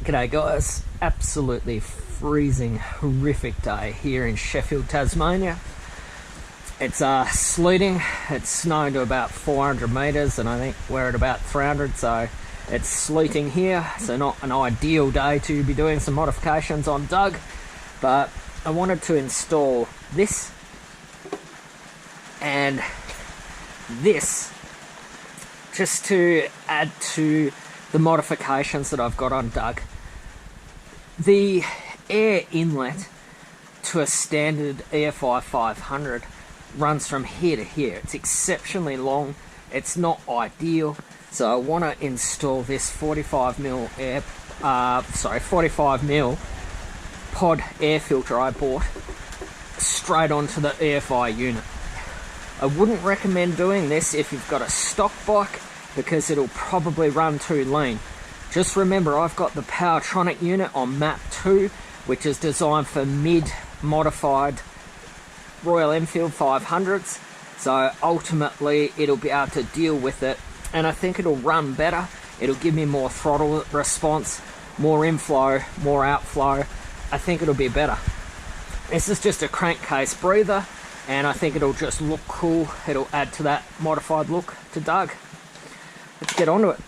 G'day guys, absolutely freezing, horrific day here in Sheffield, Tasmania. It's sleeting, it's snowing to about 400 metres and I think we're at about 300, so it's sleeting here, so not an ideal day to be doing some modifications on Doug, but I wanted to install this and this just to add to the modifications that I've got on Doug. The air inlet to a standard EFI 500 runs from here to here. It's exceptionally long, it's not ideal, so I want to install this 45mm pod air filter I bought straight onto the EFI unit. I wouldn't recommend doing this if you've got a stock bike because it'll probably run too lean. Just remember, I've got the Powertronic unit on map 2, which is designed for mid-modified Royal Enfield 500s, so ultimately it'll be able to deal with it, and I think it'll run better. It'll give me more throttle response, more inflow, more outflow. I think it'll be better. This is just a crankcase breather, and I think it'll just look cool. It'll add to that modified look to Doug. Let's get onto it.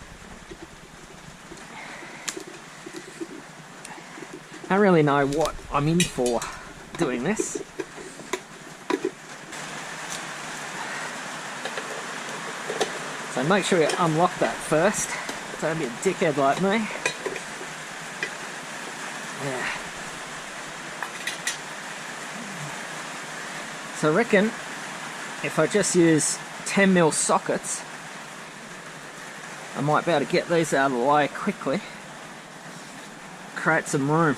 I don't really know what I'm in for doing this. So make sure you unlock that first. Don't be a dickhead like me. Yeah. So I reckon if I just use 10mm sockets, I might be able to get these out of the way quickly. Create some room.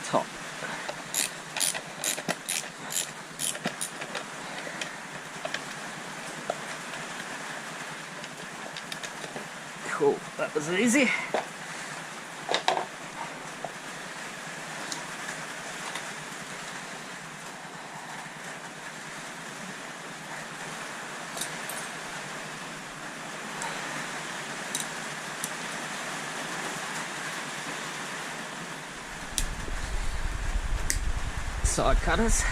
Top. Cool, that was easy. Side cutters.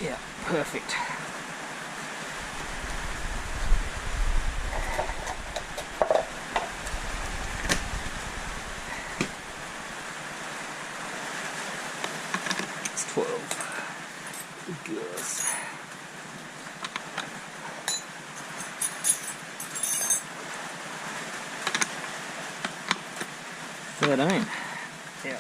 Yeah, perfect. It's 12. Yes. 13. Yeah.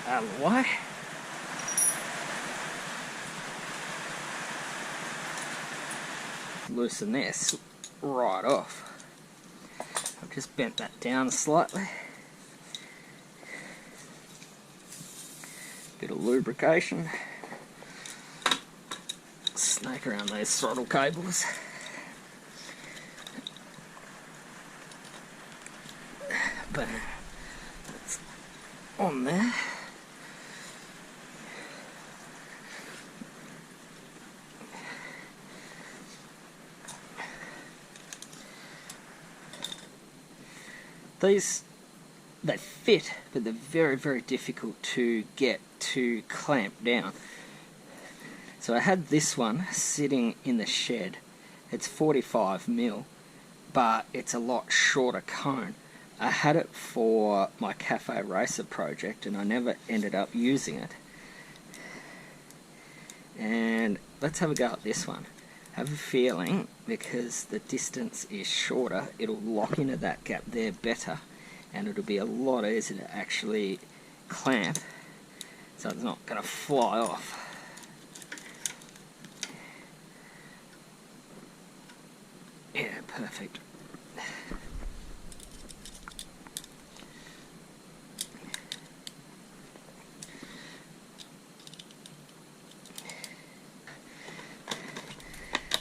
Out of the way. Loosen this right off. I've just bent that down slightly. Bit of lubrication. Snake around these throttle cables. Boom. That's on there. These, they fit, but they're very, very difficult to get to clamp down. So I had this one sitting in the shed. It's 45mm, but it's a lot shorter cone. I had it for my Cafe Racer project and I never ended up using it. And let's have a go at this one. have a feeling, because the distance is shorter, it'll lock into that gap there better, and it'll be a lot easier to actually clamp, so it's not going to fly off. Yeah, perfect.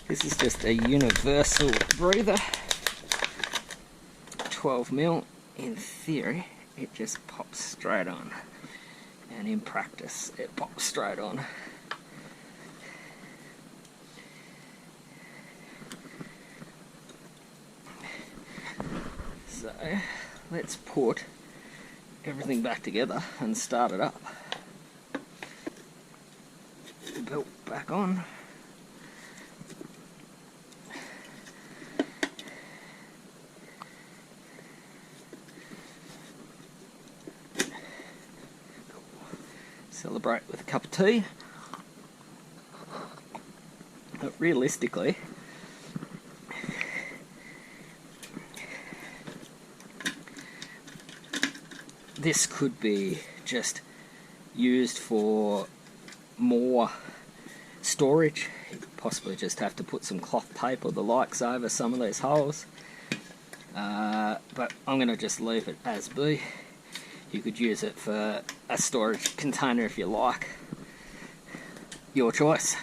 This is just a universal breather, 12mm. In theory, it just pops straight on, and in practice, it pops straight on. So, let's put everything back together and start it up. Belt back on. Celebrate with a cup of tea. But realistically, this could be just used for more storage. You possibly just have to put some cloth tape or the likes over some of these holes. But I'm going to just leave it as be. You could use it for a storage container if you like. Your choice.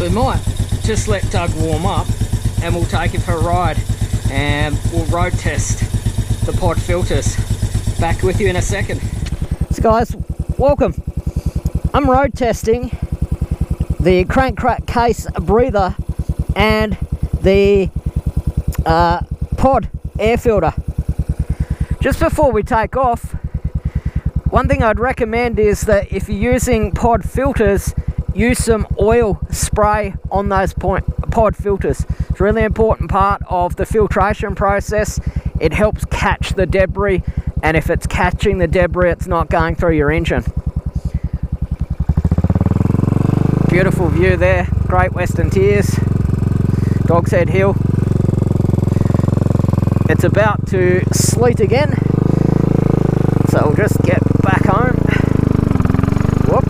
We might just let Doug warm up and we'll take it for a ride and we'll road test the pod filters. Back with you in a second. So guys, welcome. I'm road testing the crank case breather and the pod air filter. Just before we take off, one thing I'd recommend is that if you're using pod filters, use some oil spray on those pod filters. It's a really important part of the filtration process. It helps catch the debris, and if it's catching the debris, it's not going through your engine. Beautiful view there, Great Western Tiers, Dog's Head Hill. It's about to sleet again, so we'll just get back home. Whoop.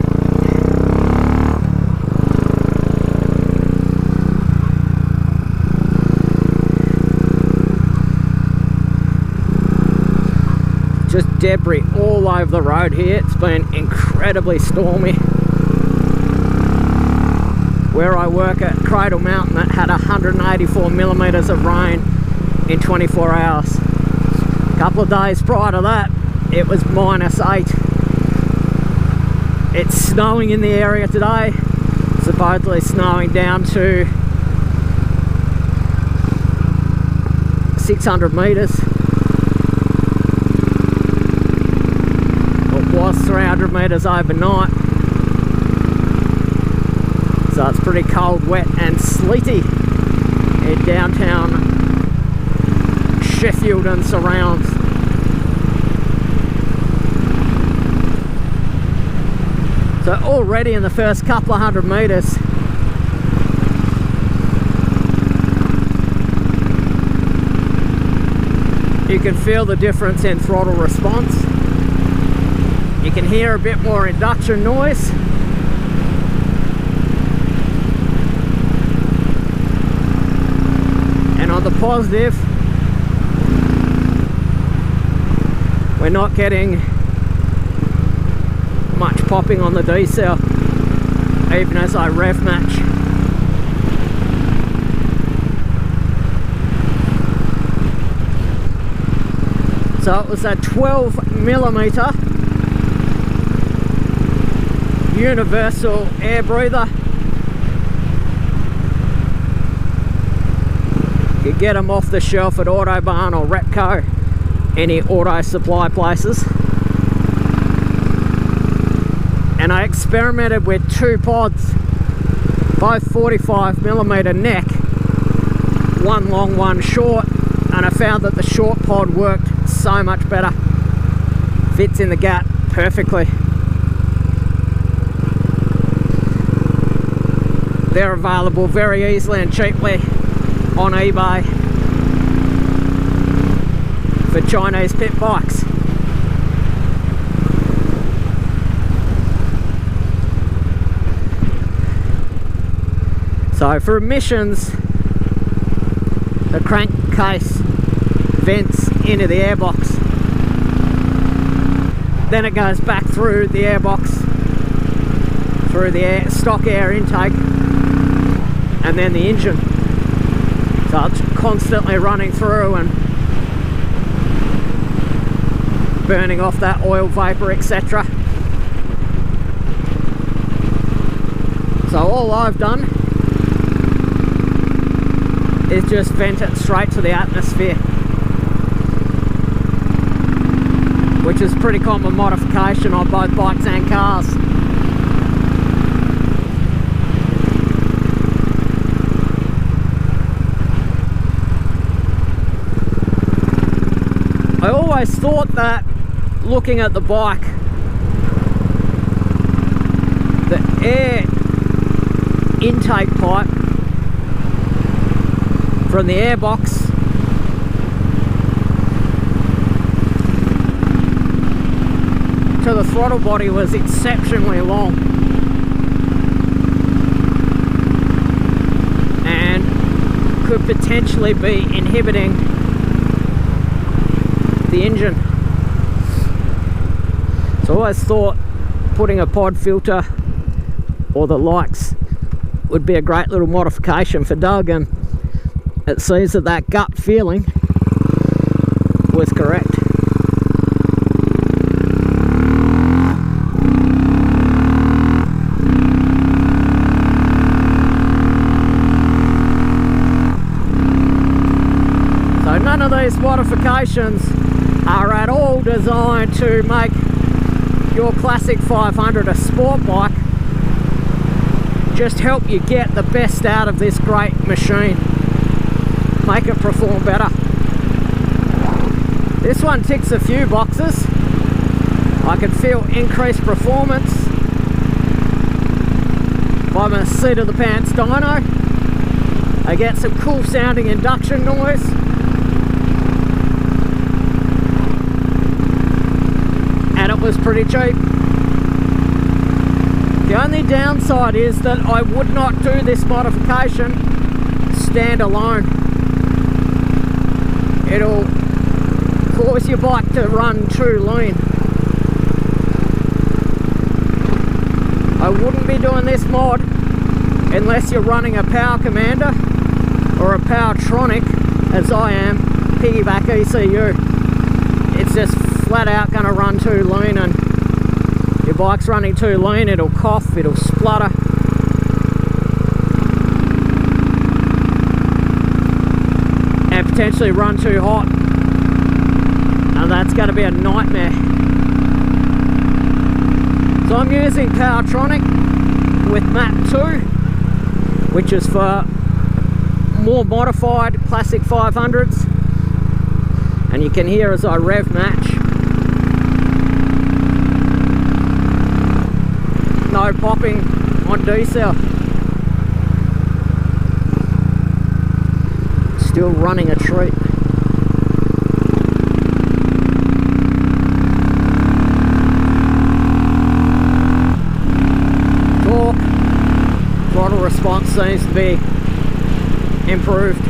Just debris all over the road here. It's been incredibly stormy. Where I work at Cradle Mountain, that had 184 millimeters of rain in 24 hours. A couple of days prior to that, it was -8. It's snowing in the area today. Supposedly snowing down to 600 meters. Was 300 meters overnight, so it's pretty cold, wet and sleety in downtown Sheffield and surrounds. So already in the first couple of 100 meters, you can feel the difference in throttle response. You can hear a bit more induction noise. And on the positive, we're not getting much popping on the D-cell, even as I rev match. So it was a 12mm universal air breather. You get them off the shelf at Autobarn or Repco, any auto supply places. And I experimented with two pods, both 45mm neck, one long, one short, and I found that the short pod worked so much better. Fits in the gap perfectly. They're available very easily and cheaply on eBay for Chinese pit bikes. So for emissions, the crankcase vents into the airbox. Then it goes back through the airbox, through the stock air intake, and then the engine. So it's constantly running through and burning off that oil vapor, etc. So all I've done is just vent it straight to the atmosphere, which is pretty common modification on both bikes and cars. I always thought that looking at the bike, the air intake pipe from the airbox to the throttle body was exceptionally long and could potentially be inhibiting the engine. So I always thought putting a pod filter or the likes would be a great little modification for Doug, and it seems that that gut feeling was correct. So none of these modifications are at all designed to make your classic 500 a sport bike. Just help you get the best out of this great machine, make it perform better. This one ticks a few boxes. I can feel increased performance by my seat of the pants dyno. I get some cool sounding induction noise. And it was pretty cheap. The only downside is that I would not do this modification standalone. It'll cause your bike to run too lean. I wouldn't be doing this mod unless you're running a Power Commander or a Powertronic, as I am, piggyback ECU. It's just flat out going to run too lean, and your bike's running too lean, it'll cough, it'll splutter. And potentially run too hot. And that's going to be a nightmare. So I'm using Powertronic with Map 2, which is for more modified classic 500s. And you can hear as I rev match. No popping on decel. Still running a treat. Torque, throttle response seems to be improved.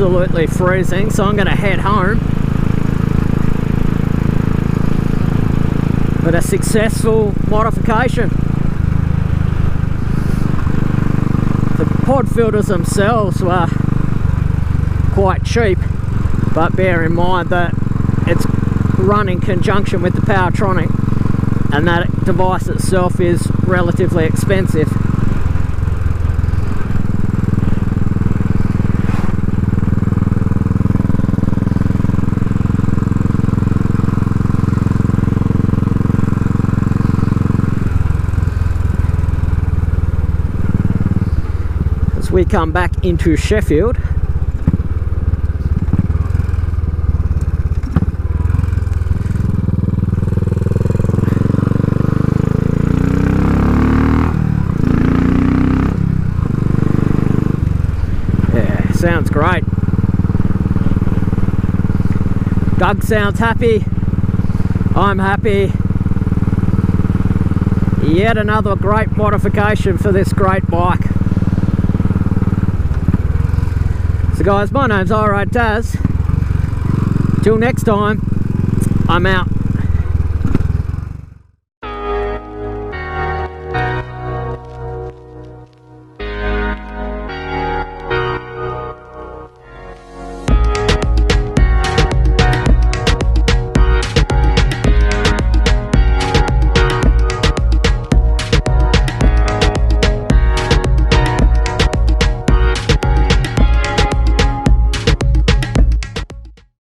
absolutely freezing, so I'm going to head home. But a successful modification. The pod filters themselves were quite cheap, but bear in mind that it's run in conjunction with the Powertronic, and that device itself is relatively expensive. As we come back into Sheffield, sounds great. Doug sounds happy. I'm happy. Yet another great modification for this great bike. So guys, my name's REA. Till next time, I'm out.